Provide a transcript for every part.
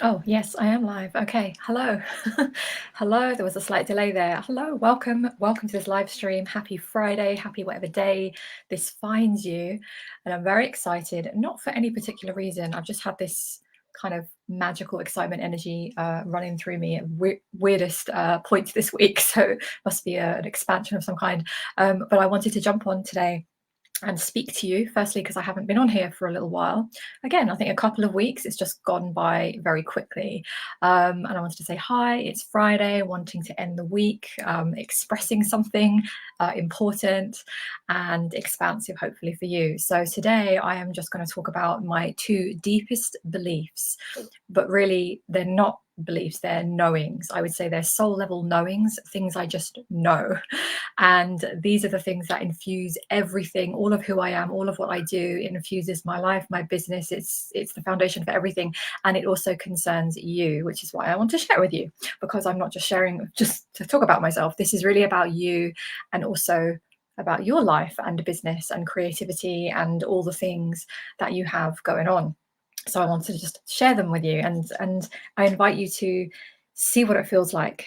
Oh, yes, I am live. Okay. Hello. Hello. There was a slight delay there. Hello. Welcome. Welcome to this live stream. Happy Friday. Happy whatever day this finds you. And I'm very excited, not for any particular reason. I've just had this kind of magical excitement energy running through me at weirdest points this week. So must be an expansion of some kind. But I wanted to jump on today and speak to you firstly because I haven't been on here for a little while. Again, I think a couple of weeks. It's just gone by very quickly, and I wanted to say hi. It's Friday, wanting to end the week expressing something important and expansive, hopefully for you. So today I am just going to talk about my two deepest beliefs, but really they're not beliefs, they're knowings. I would say they're soul level knowings, things I just know. And these are the things that infuse everything, all of who I am, all of what I do. It infuses my life, my business. It's the foundation for everything. And it also concerns you, which is why I want to share with you, because I'm not just sharing just to talk about myself. This is really about you, and also about your life and business and creativity and all the things that you have going on. So I wanted to just share them with you, and I invite you to see what it feels like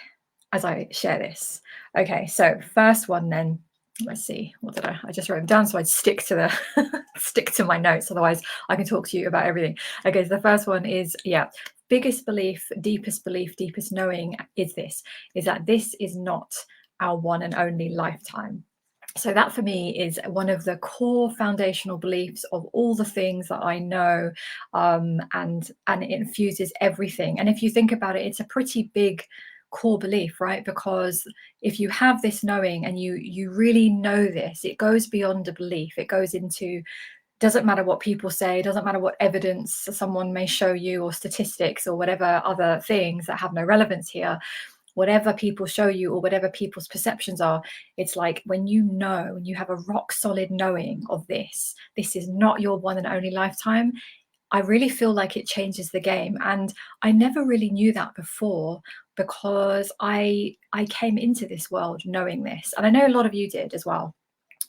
as I share this. Okay, so first one then, let's see, what did I just wrote them down so I'd stick to the stick to my notes, otherwise I can talk to you about everything. Okay, so the first one is, biggest belief, deepest knowing is that this is not our one and only lifetime. So that for me is one of the core foundational beliefs of all the things that I know, and it infuses everything. And if you think about it, it's a pretty big core belief, right? Because if you have this knowing and you really know this, it goes beyond a belief. It goes into, doesn't matter what people say, doesn't matter what evidence someone may show you or statistics or whatever other things that have no relevance here. Whatever people show you or whatever people's perceptions are, it's like when you have a rock solid knowing of this is not your one and only lifetime. I really feel like it changes the game. And I never really knew that before, because I came into this world knowing this. And I know a lot of you did as well.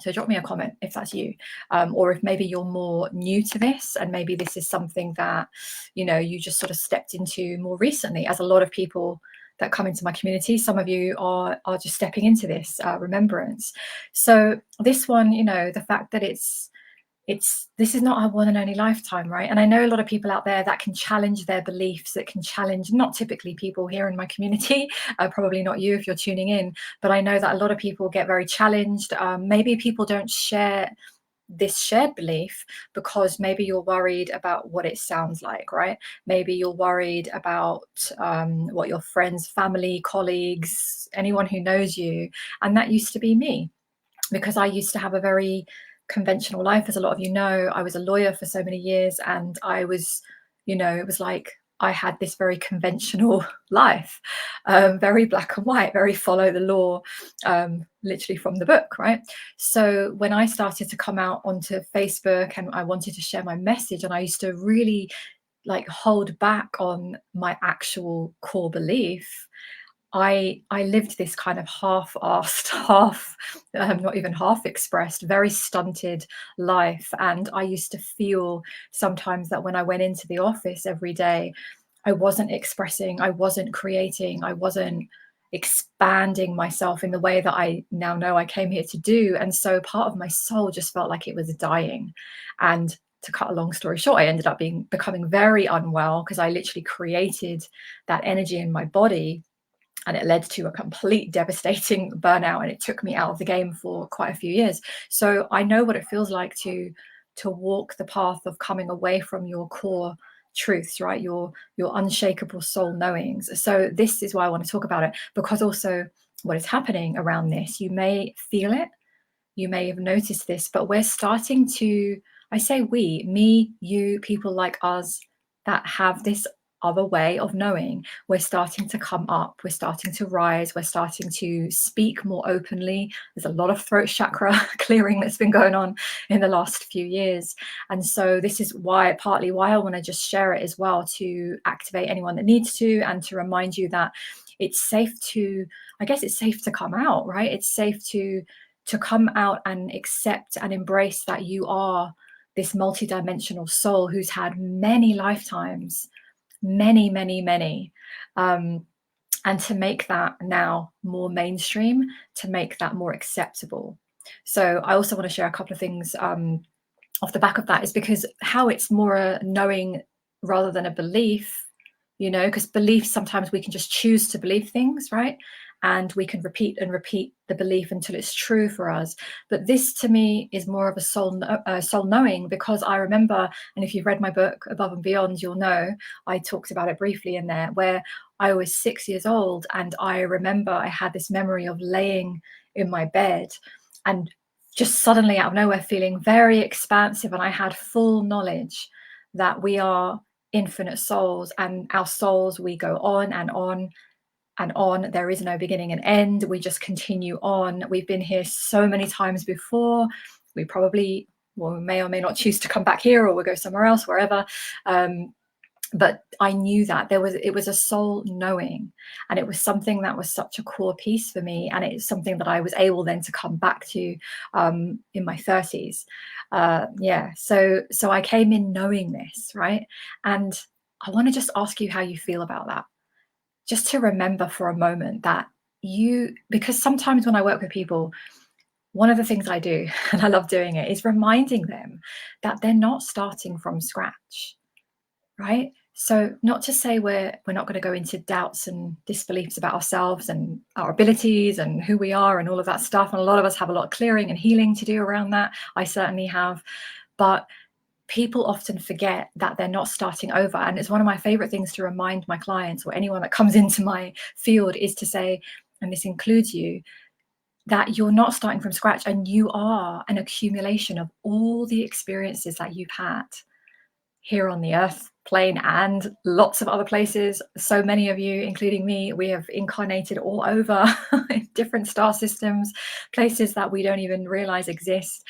So drop me a comment if that's you, or if maybe you're more new to this and maybe this is something that, you just sort of stepped into more recently. As a lot of people that come into my community, some of you are just stepping into this remembrance. So this one, the fact that this is not our one and only lifetime, right? And I know a lot of people out there that can challenge their beliefs, that can challenge, not typically people here in my community, probably not you if you're tuning in, but I know that a lot of people get very challenged. Maybe people don't share this shared belief because maybe you're worried about what it sounds like, right? Maybe you're worried about what your friends, family, colleagues, anyone who knows you. And that used to be me, because I used to have a very conventional life. As a lot of you know, I was a lawyer for so many years, and I was, it was like I had this very conventional life, very black and white, very follow the law, literally from the book, right? So when I started to come out onto Facebook and I wanted to share my message, and I used to really like hold back on my actual core belief, I lived this kind of half-assed, not even half expressed, very stunted life. And I used to feel sometimes that when I went into the office every day, I wasn't expressing, I wasn't creating, I wasn't expanding myself in the way that I now know I came here to do. And so part of my soul just felt like it was dying. And to cut a long story short, I ended up becoming very unwell because I literally created that energy in my body, and it led to a complete devastating burnout, and it took me out of the game for quite a few years. So I know what it feels like to walk the path of coming away from your core truths, right? Your unshakable soul knowings. So this is why I want to talk about it, because also what is happening around this, you may feel it, you may have noticed this, but we're starting to, I say we, me, you, people like us that have this other way of knowing, we're starting to come up, we're starting to rise, we're starting to speak more openly. There's a lot of throat chakra clearing that's been going on in the last few years. And so this is why, partly why I want to just share it as well, to activate anyone that needs to, and to remind you that it's safe to, I guess it's safe to come out, right? It's safe to come out and accept and embrace that you are this multidimensional soul who's had many lifetimes many, many, many. And to make that now more mainstream, to make that more acceptable. So I also want to share a couple of things off the back of that, is because how it's more a knowing rather than a belief, because belief, sometimes we can just choose to believe things, right? And we can repeat and repeat the belief until it's true for us. But this to me is more of a soul knowing, because I remember, and if you've read my book Above and Beyond, you'll know I talked about it briefly in there, where I was 6 years old, and I remember I had this memory of laying in my bed and just suddenly out of nowhere feeling very expansive, and I had full knowledge that we are infinite souls, and our souls, we go on and on and on. There is no beginning and end. We just continue on. We've been here so many times before. We probably, well, we may or may not choose to come back here, or we'll go somewhere else, wherever. But I knew that it was a soul knowing, and it was something that was such a core piece for me, and it's something that I was able then to come back to in my 30s. So I came in knowing this, right? And I want to just ask you how you feel about that. Just to remember for a moment that because sometimes when I work with people, one of the things I do, and I love doing it, is reminding them that they're not starting from scratch, right? So not to say we're not going to go into doubts and disbeliefs about ourselves and our abilities and who we are and all of that stuff. And a lot of us have a lot of clearing and healing to do around that. I certainly have. But people often forget that they're not starting over. And it's one of my favorite things to remind my clients, or anyone that comes into my field, is to say, and this includes you, that you're not starting from scratch, and you are an accumulation of all the experiences that you've had here on the earth plane and lots of other places. So many of you, including me, we have incarnated all over different star systems, places that we don't even realize exist.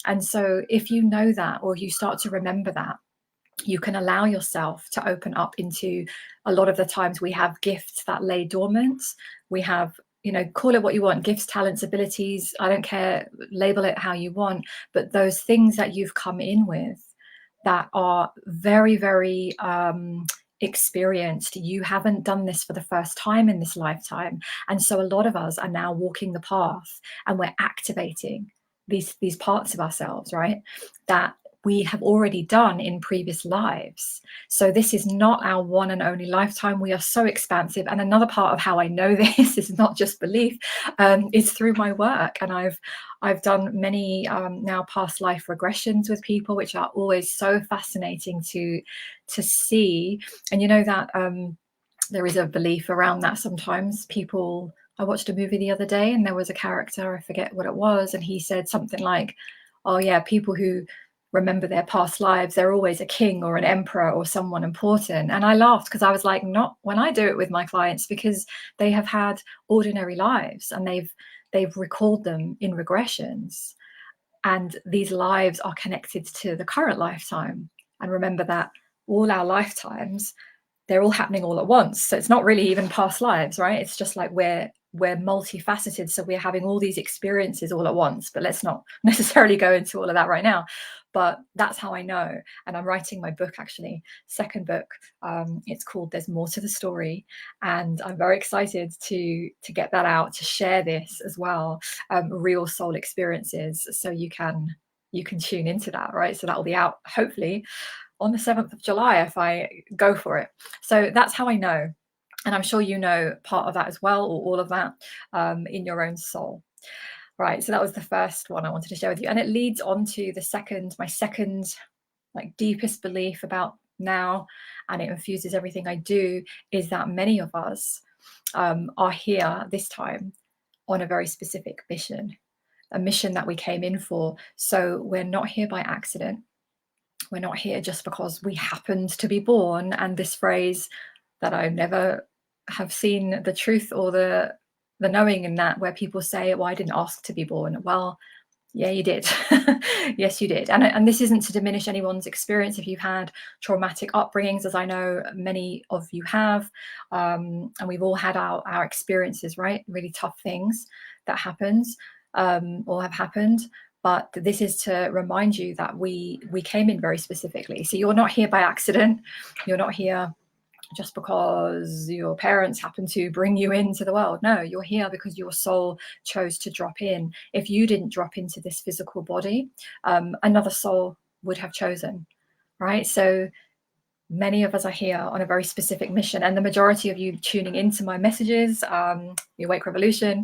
And so if you know that, or you start to remember that, you can allow yourself to open up into, a lot of the times we have gifts that lay dormant. We have, call it what you want, gifts, talents, abilities, I don't care, label it how you want, but those things that you've come in with that are very, very experienced. You haven't done this for the first time in this lifetime. And so a lot of us are now walking the path, and we're activating these parts of ourselves, right, that we have already done in previous lives. So this is not our one and only lifetime. We are so expansive. And another part of how I know this is not just belief, is through my work. And I've done many now past life regressions with people, which are always so fascinating to see. And that there is a belief around that sometimes. People, I watched a movie the other day, and there was a character, I forget what it was, and he said something like, oh yeah, people who remember their past lives, they're always a king or an emperor or someone important. And I laughed, because I was like, not when I do it with my clients, because they have had ordinary lives, and they've recalled them in regressions, and these lives are connected to the current lifetime. And remember that all our lifetimes, they're all happening all at once. So it's not really even past lives, right? It's just like we're multifaceted, so we're having all these experiences all at once. But let's not necessarily go into all of that right now. But that's how I know. And I'm writing my book, actually, second book. It's called There's More to the Story, and I'm very excited to get that out, to share this as well, real soul experiences, so you can tune into that, right? So that will be out hopefully on the 7th of July if I go for it. So that's how I know. And I'm sure you know part of that as well, or all of that, in your own soul. Right, so that was the first one I wanted to share with you. And it leads on to my second like deepest belief about now, and it infuses everything I do, is that many of us are here this time on a very specific mission, a mission that we came in for. So we're not here by accident. We're not here just because we happened to be born. And this phrase that I never have seen the truth or the knowing in that, where people say, well, I didn't ask to be born. Well, yeah, you did. Yes, you did. And this isn't to diminish anyone's experience if you've had traumatic upbringings, as I know many of you have. And we've all had our experiences, right? Really tough things that happens or have happened. But this is to remind you that we came in very specifically. So you're not here by accident. You're not here just because your parents happen to bring you into the world. No, you're here because your soul chose to drop in. If you didn't drop into this physical body, another soul would have chosen, right? So many of us are here on a very specific mission, and the majority of you tuning into my messages, the Awake Revolution,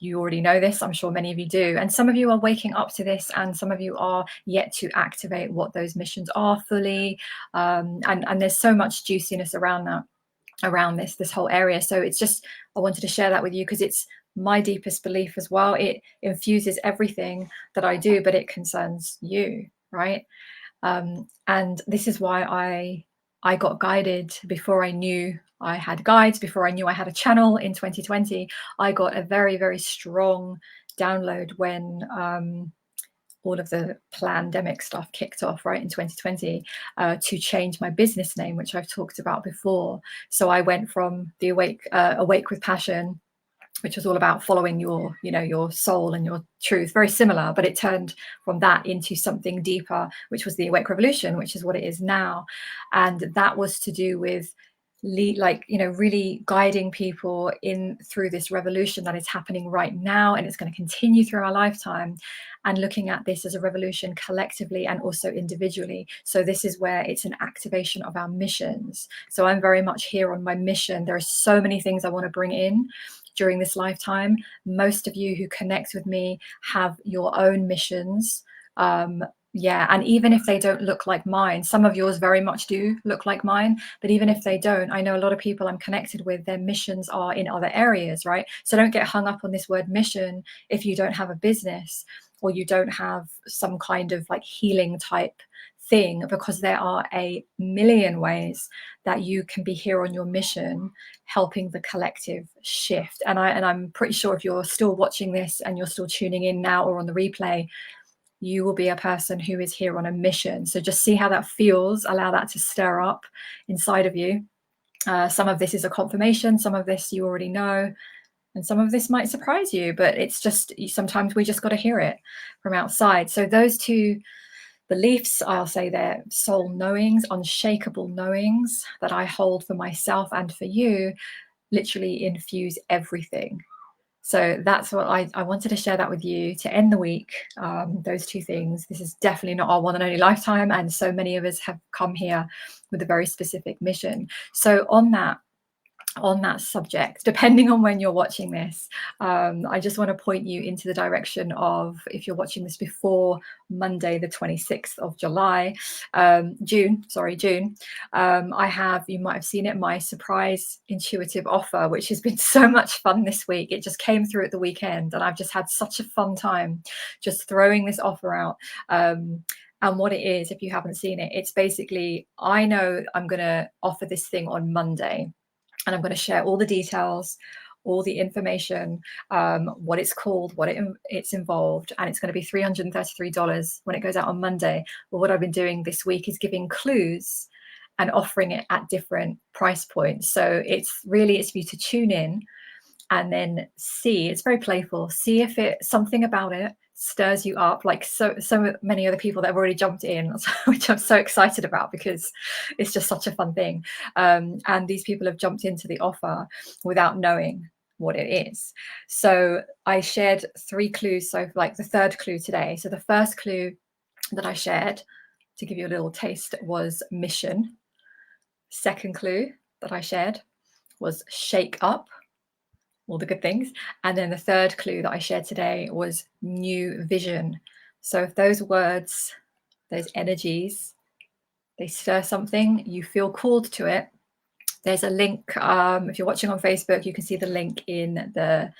you already know this. I'm sure many of you do, and some of you are waking up to this, and some of you are yet to activate what those missions are fully. And there's so much juiciness around that, around this whole area. So it's just, I wanted to share that with you because it's my deepest belief as well. It infuses everything that I do, but it concerns you, right? And this is why I got guided before I knew I had guides, before I knew I had a channel in 2020. I got a very, very strong download when all of the pandemic stuff kicked off, right, in 2020, to change my business name, which I've talked about before. So I went from the Awake with Passion, which was all about following your, your soul and your truth, very similar, but it turned from that into something deeper, which was the Awake Revolution, which is what it is now. And that was to do with really guiding people in through this revolution that is happening right now, and it's going to continue through our lifetime, and looking at this as a revolution collectively and also individually. So this is where it's an activation of our missions. So I'm very much here on my mission. There are so many things I want to bring in during this lifetime. Most of you who connect with me have your own missions. And even if they don't look like mine, some of yours very much do look like mine, but even if they don't, I know a lot of people I'm connected with, their missions are in other areas, right? So don't get hung up on this word mission if you don't have a business or you don't have some kind of like healing type thing, because there are a million ways that you can be here on your mission, helping the collective shift. And I'm pretty sure if you're still watching this and you're still tuning in now or on the replay, you will be a person who is here on a mission. So just see how that feels, allow that to stir up inside of you. Some of this is a confirmation, some of this you already know, and some of this might surprise you, but it's just, sometimes we just got to hear it from outside. So those two beliefs, I'll say they're soul knowings, unshakable knowings that I hold for myself and for you, literally infuse everything. So that's what I wanted to share that with you to end the week. Those two things. This is definitely not our one and only lifetime, and so many of us have come here with a very specific mission. So on that subject, depending on when you're watching this, I just want to point you into the direction of, if you're watching this before Monday the 26th of June, I have, you might have seen it, my surprise intuitive offer, which has been so much fun this week. It just came through at the weekend and I've just had such a fun time just throwing this offer out. And what it is, if you haven't seen it, it's basically, I know I'm going to offer this thing on Monday, and I'm going to share all the details, all the information, what it's called, what it's involved, and it's going to be $333 when it goes out on Monday. But what I've been doing this week is giving clues and offering it at different price points. So it's for you to tune in and then see. It's very playful. See if something about it stirs you up, like so many other people that have already jumped in, which I'm so excited about because it's just such a fun thing. And these people have jumped into the offer without knowing what it is. So I shared 3 clues, so like the third clue today. So the first clue that I shared, to give you a little taste, was mission. Second clue that I shared was shake up, all the good things. And then the third clue that I shared today was new vision. So if those words, those energies, they stir something, you feel called to it, there's a link. If you're watching on Facebook, you can see the link in the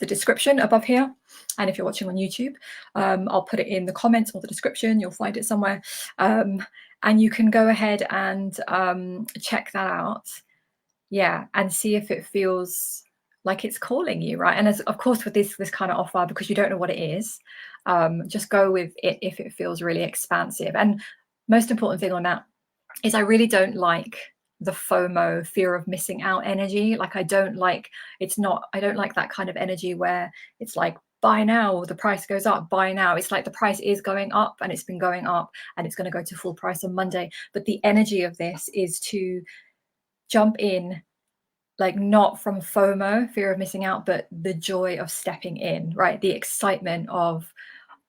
description above here. And if you're watching on YouTube, I'll put it in the comments or the description. You'll find it somewhere. And you can go ahead and check that out. Yeah, and see if it feels like it's calling you, right? And of course, with this kind of offer, because you don't know what it is, just go with it if it feels really expansive. And most important thing on that is I really don't like the FOMO, fear of missing out energy. Like I don't like that kind of energy where it's like buy now, or the price goes up, buy now. It's like the price is going up, and it's been going up, and it's going to go to full price on Monday. But the energy of this is to jump in, like not from FOMO, fear of missing out, but the joy of stepping in, right? The excitement of,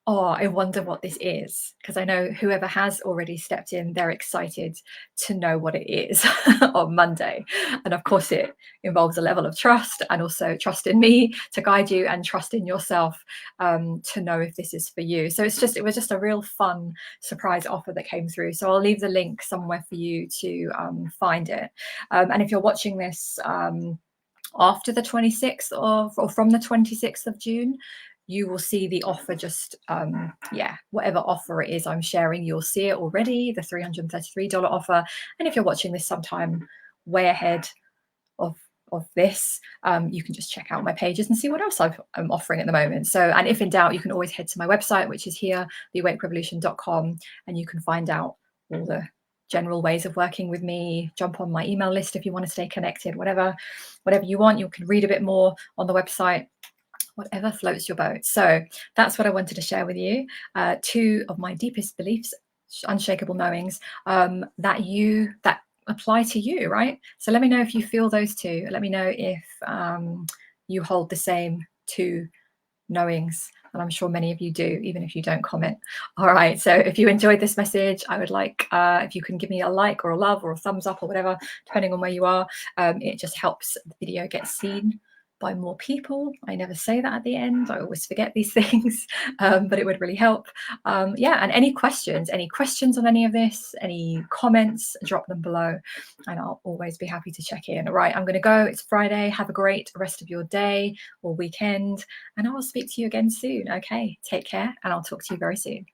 oh, I wonder what this is. Because I know whoever has already stepped in, they're excited to know what it is on Monday. And of course, it involves a level of trust, and also trust in me to guide you, and trust in yourself to know if this is for you. So it was just a real fun surprise offer that came through. So I'll leave the link somewhere for you to find it. And if you're watching this after the 26th of, or from the 26th of June, you will see the offer, just whatever offer it is I'm sharing, you'll see it already, the $333 offer. And if you're watching this sometime way ahead of this, you can just check out my pages and see what else I'm offering at the moment. So, and if in doubt, you can always head to my website, which is here, theawakerevolution.com, and you can find out all the general ways of working with me. Jump on my email list if you want to stay connected, whatever you want. You can read a bit more on the website, whatever floats your boat. So that's what I wanted to share with you. 2 of my deepest beliefs, unshakable knowings, that apply to you, right? So let me know if you feel those 2. Let me know if you hold the same 2 knowings, and I'm sure many of you do, even if you don't comment. All right, so if you enjoyed this message, I would like if you can give me a like or a love or a thumbs up or whatever, depending on where you are. It just helps the video get seen by more people. I never say that at the end, I always forget these things, but it would really help. And any questions on any of this, any comments, drop them below, and I'll always be happy to check in. All right, I'm going to go. It's Friday. Have a great rest of your day or weekend, and I will speak to you again soon. Okay, take care, and I'll talk to you very soon.